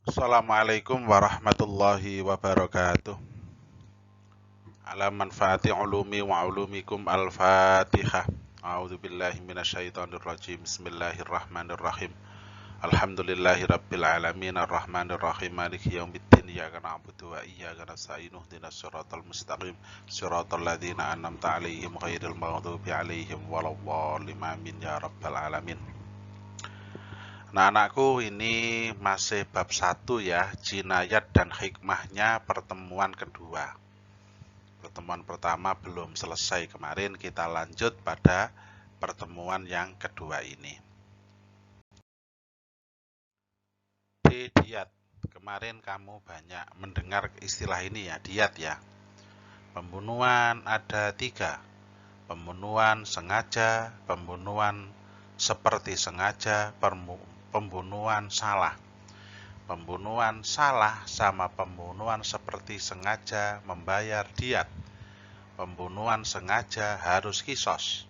Assalamualaikum warahmatullahi wabarakatuh. Ala manfaati ulumi wa ulumikum al-fatihah. A'udzu billahi minasyaitonir rajim. Bismillahirrahmanirrahim. Alhamdulillahi rabbil alamin arrahmanir rahim maliki yaumiddin iyyaka na'budu wa iyyaka nasta'in ihdinas siratal mustaqim siratal ladzina an'amta 'alaihim ghairil maghdubi 'alaihim waladdallin amin ya rabbal alamin. Nah, anakku, ini masih bab 1 ya, jinayat dan hikmahnya pertemuan kedua. Pertemuan pertama belum selesai kemarin, kita lanjut pada pertemuan yang kedua ini. Diat. Kemarin kamu banyak mendengar istilah ini ya, diat ya. Pembunuhan ada 3. Pembunuhan sengaja, pembunuhan seperti sengaja, pembunuhan salah. Pembunuhan salah sama pembunuhan seperti sengaja membayar diat. Pembunuhan sengaja harus kisos.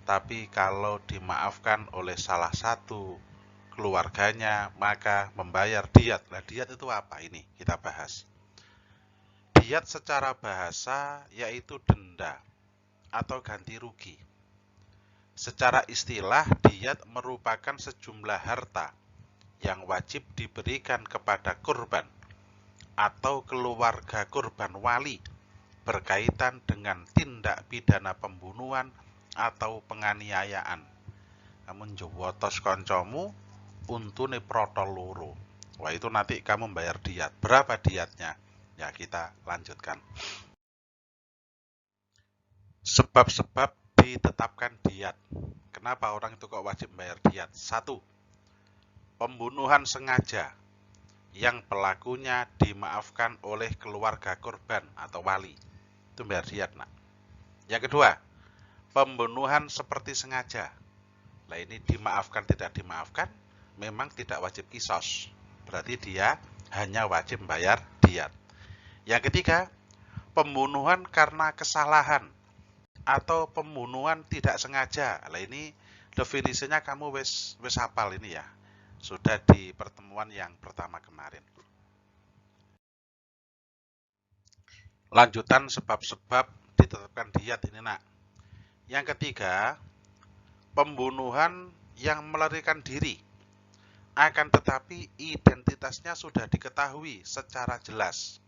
Tapi kalau dimaafkan oleh salah satu keluarganya, maka membayar diat. Nah, diat itu apa? Ini kita bahas. Diat secara bahasa yaitu denda atau ganti rugi. Secara istilah, diat merupakan sejumlah harta yang wajib diberikan kepada korban atau keluarga korban wali berkaitan dengan tindak pidana pembunuhan atau penganiayaan. Kamu njowotos koncomu untune protol loro. Wah, itu nanti kamu bayar diat. Berapa diatnya? Ya, kita lanjutkan. Sebab-sebab ditetapkan diat. Kenapa orang itu kok wajib bayar diat? 1. Pembunuhan sengaja yang pelakunya dimaafkan oleh keluarga korban atau wali. Itu bayar diat, nak. Yang kedua, pembunuhan seperti sengaja. Nah, ini dimaafkan tidak dimaafkan, memang tidak wajib kisos. Berarti dia hanya wajib bayar diat. Yang ketiga, pembunuhan karena kesalahan atau pembunuhan tidak sengaja. Nah, ini definisinya kamu wis hafal ini ya. Sudah di pertemuan yang pertama kemarin. Lanjutan sebab-sebab ditetapkan diat ini, nak. Yang ketiga, pembunuhan yang melarikan diri, akan tetapi identitasnya sudah diketahui secara jelas.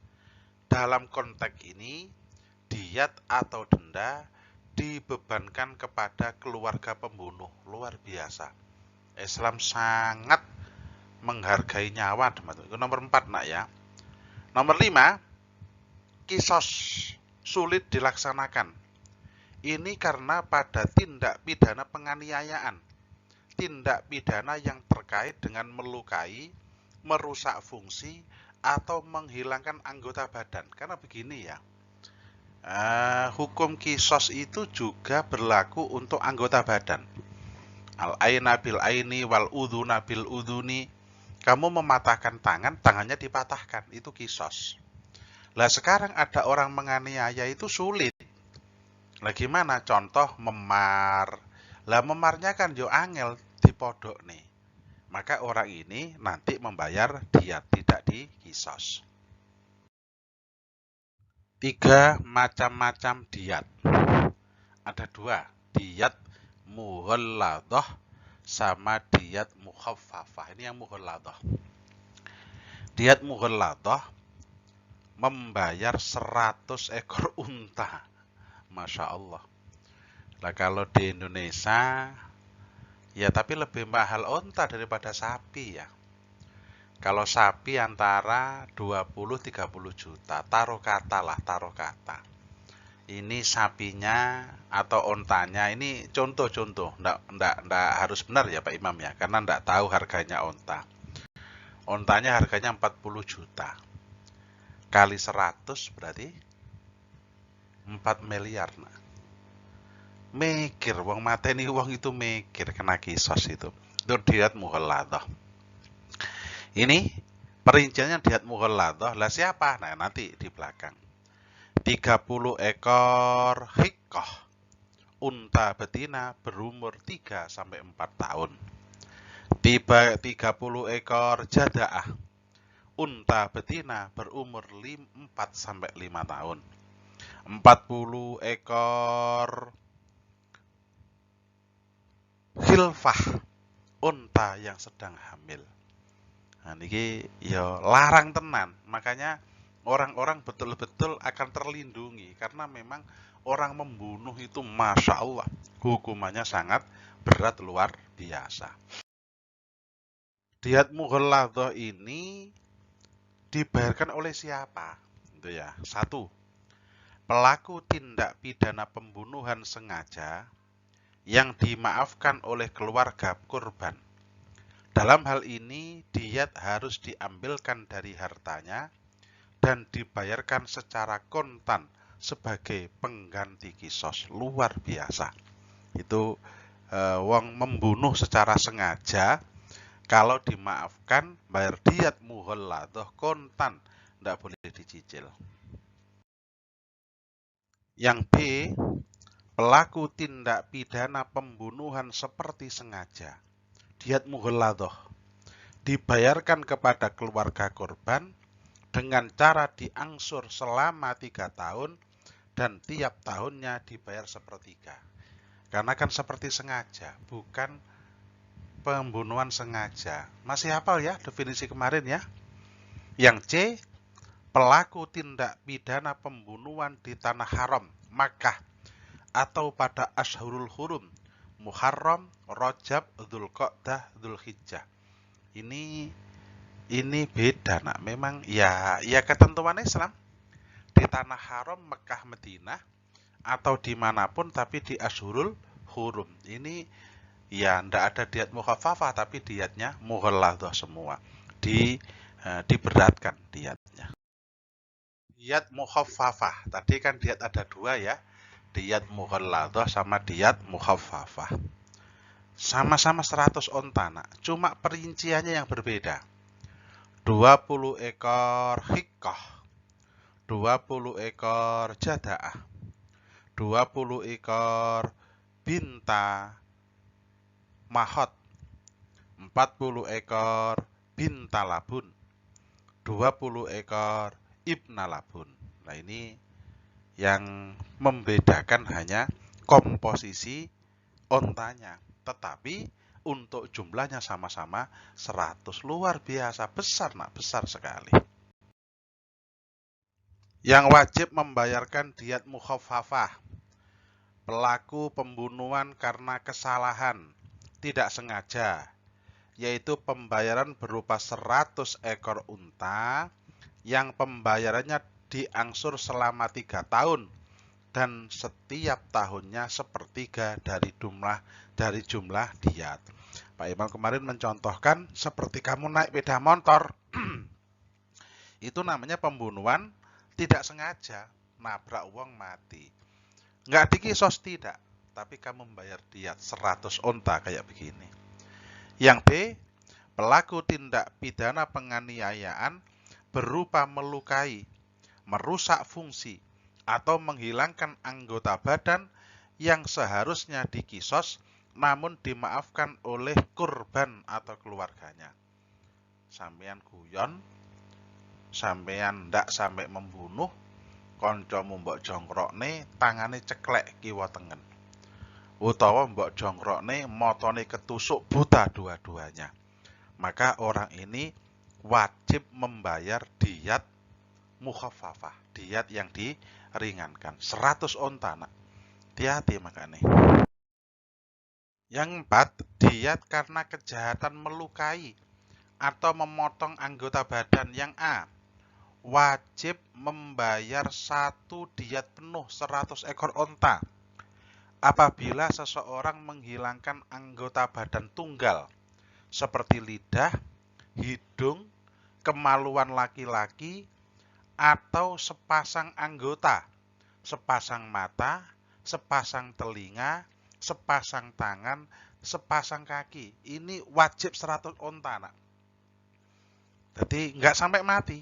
Dalam konteks ini, diat atau denda dibebankan kepada keluarga pembunuh. Luar biasa. Islam sangat menghargai nyawa, teman-teman. Itu nomor 4, nak ya. Nomor 5, kisos sulit dilaksanakan. Ini karena pada tindak pidana penganiayaan, tindak pidana yang terkait dengan melukai, merusak fungsi, atau menghilangkan anggota badan. Karena begini ya, hukum kisos itu juga berlaku untuk anggota badan. Al-aina bil aini wal udhuna bil udhuni. Kamu mematahkan tangan, tangannya dipatahkan, itu kisos. Lah, sekarang ada orang menganiaya itu sulit. Lah, gimana? Contoh memar. Lah, memarnya kan yo angel dipodok nih. Maka orang ini nanti membayar diat, tidak dikisos. 3 macam-macam diat. Ada 2, diat mughalladhah sama diat mukhaffafah. Ini yang mughalladhah. Diat mughalladhah membayar 100 ekor unta. Masya Allah. Lah, kalau di Indonesia ya tapi lebih mahal unta daripada sapi ya. Kalau sapi antara 20-30 juta. Taruh kata lah, taruh kata. Ini sapinya atau ontanya, ini contoh-contoh. Nggak harus benar ya Pak Imam ya, karena nggak tahu harganya onta. Ontanya harganya 40 juta. Kali 100 berarti 4 miliar. Nah, mikir, wong mateni wong itu mikir kena kisos itu. Itu diat mughalladhah. Ini perinciannya diat mughalladhah. Lah, siapa? Nah, nanti di belakang. 30 ekor hiqqah, unta betina berumur 3-4 tahun. 30 ekor jadaah, unta betina berumur 4-5 tahun. 40 ekor khilfah, unta yang sedang hamil. Nah, ini ya larang tenan. Makanya orang-orang betul-betul akan terlindungi karena memang orang membunuh itu Masya Allah hukumannya sangat berat luar biasa. Diyat mughalladhah ini dibayarkan oleh siapa? Itu ya. 1. Pelaku tindak pidana pembunuhan sengaja yang dimaafkan oleh keluarga korban. Dalam hal ini, diyat harus diambilkan dari hartanya dan dibayarkan secara kontan sebagai pengganti kisos. Luar biasa. Itu wong membunuh secara sengaja, kalau dimaafkan bayar diyat mughalladhah kontan, tidak boleh dicicil. Yang B, pelaku tindak pidana pembunuhan seperti sengaja, diyat mughalladhah dibayarkan kepada keluarga korban dengan cara diangsur selama 3 tahun dan tiap tahunnya dibayar sepertiga. Karena kan seperti sengaja, bukan pembunuhan sengaja. Masih hafal ya definisi kemarin ya? Yang C, pelaku tindak pidana pembunuhan di tanah haram, Makkah, atau pada Ashhurul Hurum, Muharram, Rajab, Dzulqa'dah, Dzulhijjah. Ini beda nak. Memang ya ketentuan Islam di tanah haram Mekah Madinah atau dimanapun tapi di Ashhurul Hurum. Ini ya ndak ada diyat mukhaffafah tapi diyatnya mughalladhah semua. Diberatkan diyatnya. Diyat mukhaffafah. Tadi kan diyat ada 2 ya. Diyat mughalladhah sama diyat mukhaffafah. Sama-sama 100 onta nak. Cuma perinciannya yang berbeda. 20 ekor hiqqah, 20 ekor jada'ah, 20 ekor binta mahot, 40 ekor binta labun, 20 ekor ibna labun. Nah, ini yang membedakan hanya komposisi ontanya, tetapi untuk jumlahnya sama-sama 100. Luar biasa besar nak, besar sekali. Yang wajib membayarkan diyat mukhaffafah, pelaku pembunuhan karena kesalahan, tidak sengaja, yaitu pembayaran berupa 100 ekor unta yang pembayarannya diangsur selama 3 tahun dan setiap tahunnya sepertiga dari jumlah diyat. Pak Imam kemarin mencontohkan seperti kamu naik sepeda motor. Itu namanya pembunuhan tidak sengaja, nabrak uang mati. Nggak dikisos tidak, tapi kamu membayar diyat 100 onta kayak begini. Yang B, pelaku tindak pidana penganiayaan berupa melukai, merusak fungsi, atau menghilangkan anggota badan yang seharusnya dikisos namun dimaafkan oleh korban atau keluarganya. Sampeyan guyon, sampeyan ndak sampai membunuh, kancamu mbok jongkrokne tangane ceklek kiwa tengen. Utawa mbok jongkrokne motone ketusuk buta dua-duanya. Maka orang ini wajib membayar diyat mukhaffafah, diyat yang diringankan. 100 onta nak. Hati-hati makanya. Yang 4, diyat karena kejahatan melukai atau memotong anggota badan. Yang A, wajib membayar 1 diyat penuh 100 ekor onta apabila seseorang menghilangkan anggota badan tunggal seperti lidah, hidung, kemaluan laki-laki, atau sepasang anggota, sepasang mata, sepasang telinga, sepasang tangan, sepasang kaki. Ini wajib 100 onta nak. Jadi nggak sampai mati.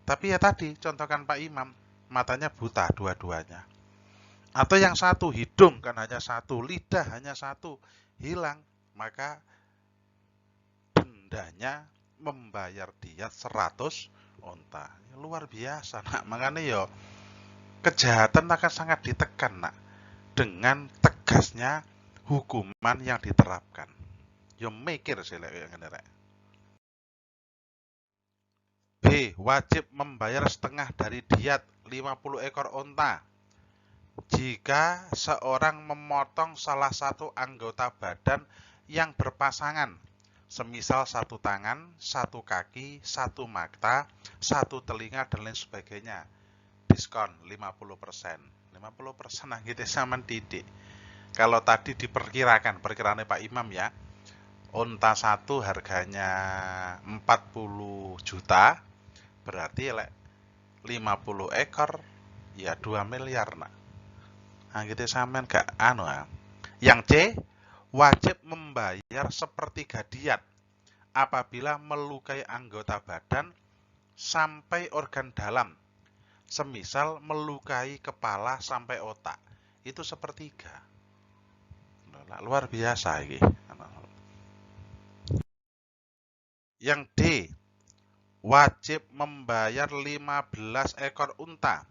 Tapi ya tadi contohkan Pak Imam, matanya buta dua-duanya. Atau yang 1 hidung kan hanya 1, lidah hanya 1, hilang, maka dendanya membayar diat 100 unta. Ya, luar biasa nak. Makanya yo kejahatan akan sangat ditekan nak dengan tegasnya hukuman yang diterapkan. Yo mikir sih lek ngene rek. B. Wajib membayar setengah dari diat 50 ekor unta jika seorang memotong salah satu anggota badan yang berpasangan, semisal satu tangan, satu kaki, satu mata, satu telinga, dan lain sebagainya. Diskon 50%. 50% nah gitu sama didik. Kalau tadi diperkirakan, perkiraannya Pak Imam ya, unta satu harganya 40 juta, berarti 50 ekor ya 2 miliar nak. Nah gitu sampean gak anu ya. Yang C, wajib membayar sepertiga diat apabila melukai anggota badan sampai organ dalam, semisal melukai kepala sampai otak, itu sepertiga. Luar biasa ini. Yang D, wajib membayar 15 ekor unta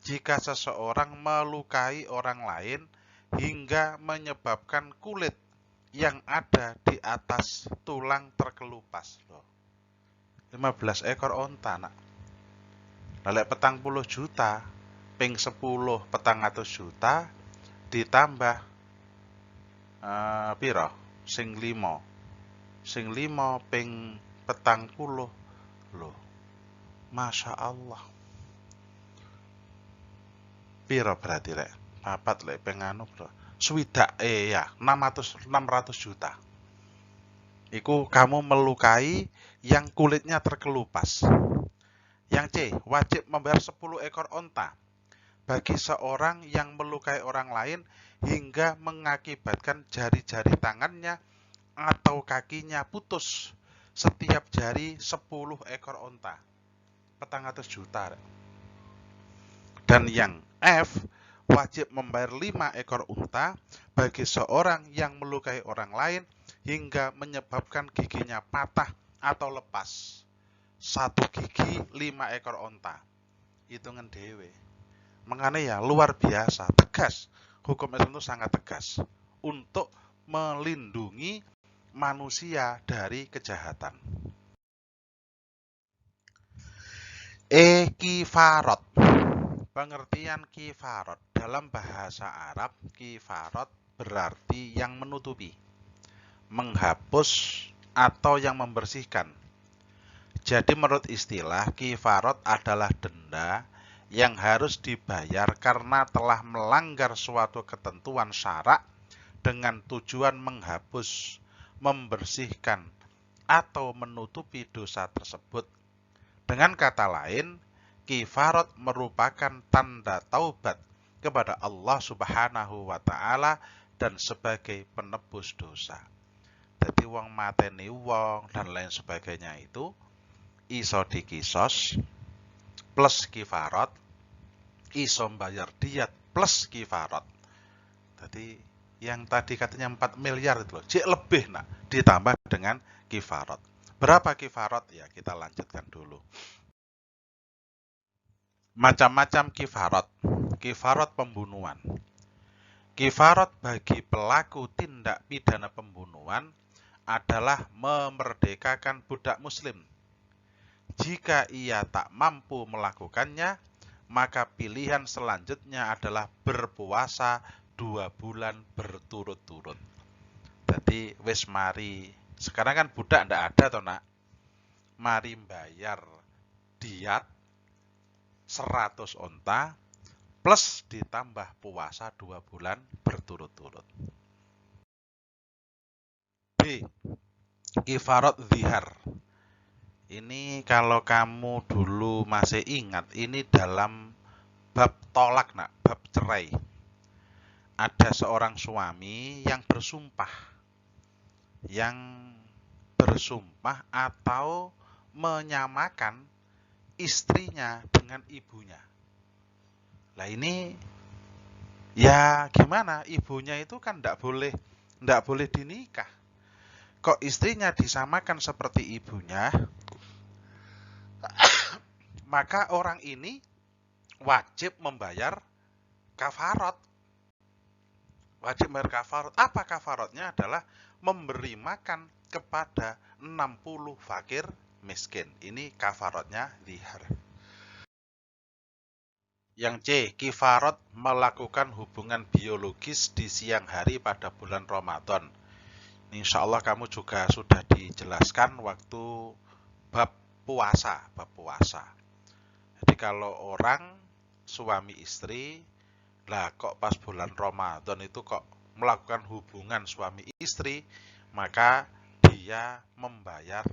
jika seseorang melukai orang lain hingga menyebabkan kulit yang ada di atas tulang terkelupas. 15 ekor unta nak. Lelek 40 juta, ping 10 100 juta ditambah piro? Sing 5. Sing 5 ping 40 loh. Masya Allah. Piro berarti rek? Papat lek penganu bro. Swidak ya 600 juta. Iku kamu melukai yang kulitnya terkelupas. Yang C, wajib membayar 10 ekor unta bagi seorang yang melukai orang lain hingga mengakibatkan jari-jari tangannya atau kakinya putus. Setiap jari 10 ekor unta. 400 juta. Dan yang F, wajib membayar 5 ekor unta bagi seorang yang melukai orang lain hingga menyebabkan giginya patah atau lepas. 1 gigi 5 ekor unta. Hitungan dewe. Makanya ya luar biasa, tegas. Hukum Islam itu sangat tegas untuk melindungi manusia dari kejahatan. Kifarat. Pengertian kifarat dalam bahasa Arab, kifarat berarti yang menutupi, menghapus, atau yang membersihkan. Jadi menurut istilah, kifarat adalah denda yang harus dibayar karena telah melanggar suatu ketentuan syarak dengan tujuan menghapus, membersihkan, atau menutupi dosa tersebut. Dengan kata lain, kifarat merupakan tanda taubat kepada Allah Subhanahu wa Ta'ala dan sebagai penebus dosa. Jadi wong mateni wong dan lain sebagainya itu iso dikisos plus kifarat, iso bayar diat plus kifarat. Jadi yang tadi katanya 4 miliar itu loh, cik lebih nak ditambah dengan kifarat. Berapa kifarat? Ya kita lanjutkan dulu. Macam-macam kifarat. Kifarat pembunuhan. Kifarat bagi pelaku tindak pidana pembunuhan adalah memerdekakan budak muslim. Jika ia tak mampu melakukannya, maka pilihan selanjutnya adalah berpuasa 2 bulan berturut-turut. Jadi wis mari, sekarang kan budak ndak ada toh nak. Mari bayar diat 100 unta plus ditambah puasa 2 bulan berturut-turut. B. Kifarat zihar. Ini kalau kamu dulu masih ingat, ini dalam bab tolak nak, bab cerai. Ada seorang suami yang bersumpah atau menyamakan istrinya dengan ibunya. Lah ini ya gimana? Ibunya itu kan ndak boleh dinikah. kok istrinya disamakan seperti ibunya, maka orang ini wajib membayar kafarat. Wajib membayar kafarat. Apa kafaratnya? Adalah memberi makan kepada 60 fakir miskin. Ini kafaratnya zihar. Yang C, kifarat melakukan hubungan biologis di siang hari pada bulan Ramadan. Insya Allah kamu juga sudah dijelaskan waktu bab puasa. Jadi kalau orang suami istri, lah kok pas bulan Ramadan itu kok melakukan hubungan suami istri, maka dia membayar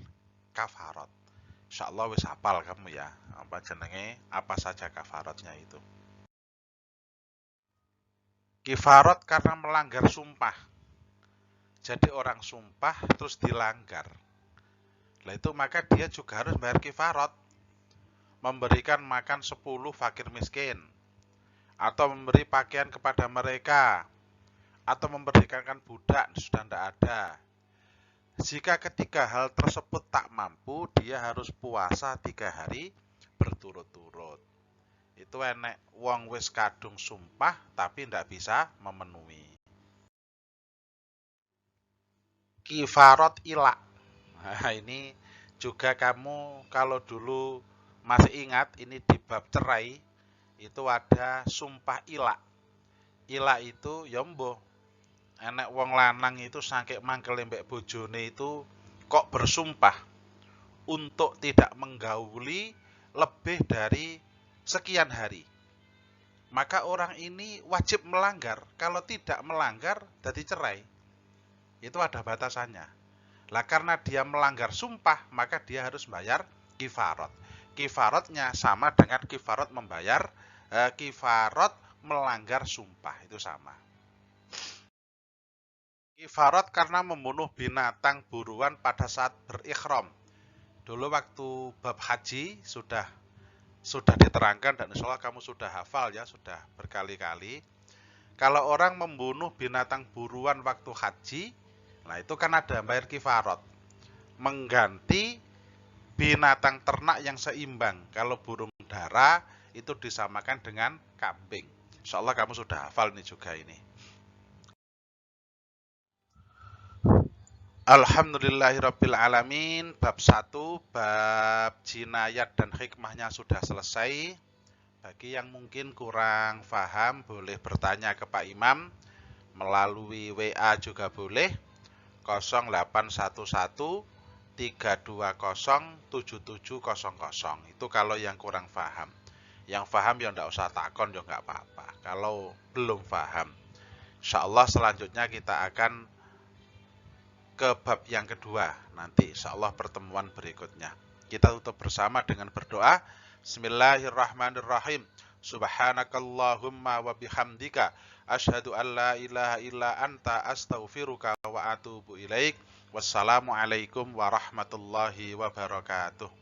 kafarat. Insya Allah wis hafal kamu ya, apa jenenge, apa saja kafaratnya itu. Kifarat karena melanggar sumpah. Jadi orang sumpah terus dilanggar. Lah itu maka dia juga harus bayar kifarat. Memberikan makan 10 fakir miskin, atau memberi pakaian kepada mereka, atau memberikan budak sudah tidak ada. Jika ketiga hal tersebut tak mampu, dia harus puasa 3 hari berturut-turut. Itu enek wong wis kadung sumpah tapi tidak bisa memenuhi. Kifarat ilak. Nah, ini juga kamu kalau dulu masih ingat, ini di bab cerai itu ada sumpah ilak. Ilak itu ya mboh enek wong lanang itu saking mangkel mbek bojone itu kok bersumpah untuk tidak menggauli lebih dari sekian hari. Maka orang ini wajib melanggar. Kalau tidak melanggar jadi cerai. Itu ada batasannya. Lah karena dia melanggar sumpah, maka dia harus bayar kifarat. Kifaratnya sama dengan kifarat membayar kifarat melanggar sumpah, itu sama. Kifarat karena membunuh binatang buruan pada saat berikhram. Dulu waktu bab haji sudah diterangkan dan insya Allah kamu sudah hafal ya, sudah berkali-kali. Kalau orang membunuh binatang buruan waktu haji, nah itu kan ada bayar kifarat. Mengganti binatang ternak yang seimbang. Kalau burung dara itu disamakan dengan kambing. Insya Allah kamu sudah hafal ini juga ini. Alhamdulillahirrabbilalamin. Bab 1, bab jinayat dan hikmahnya sudah selesai. Bagi yang mungkin kurang paham, boleh bertanya ke Pak Imam. Melalui WA juga boleh. 0811 320 7700. Itu kalau yang kurang paham. Yang paham ya enggak usah takon, ya enggak apa-apa. Kalau belum paham, insya Allah selanjutnya kita akan ke bab yang kedua nanti insya Allah pertemuan berikutnya. Kita tutup bersama dengan berdoa. Bismillahirrahmanirrahim. Subhanakallahumma wa bihamdika asyhadu an la ilaha illa anta astaghfiruka wa atubu ilaik. Wassalamualaikum warahmatullahi wabarakatuh.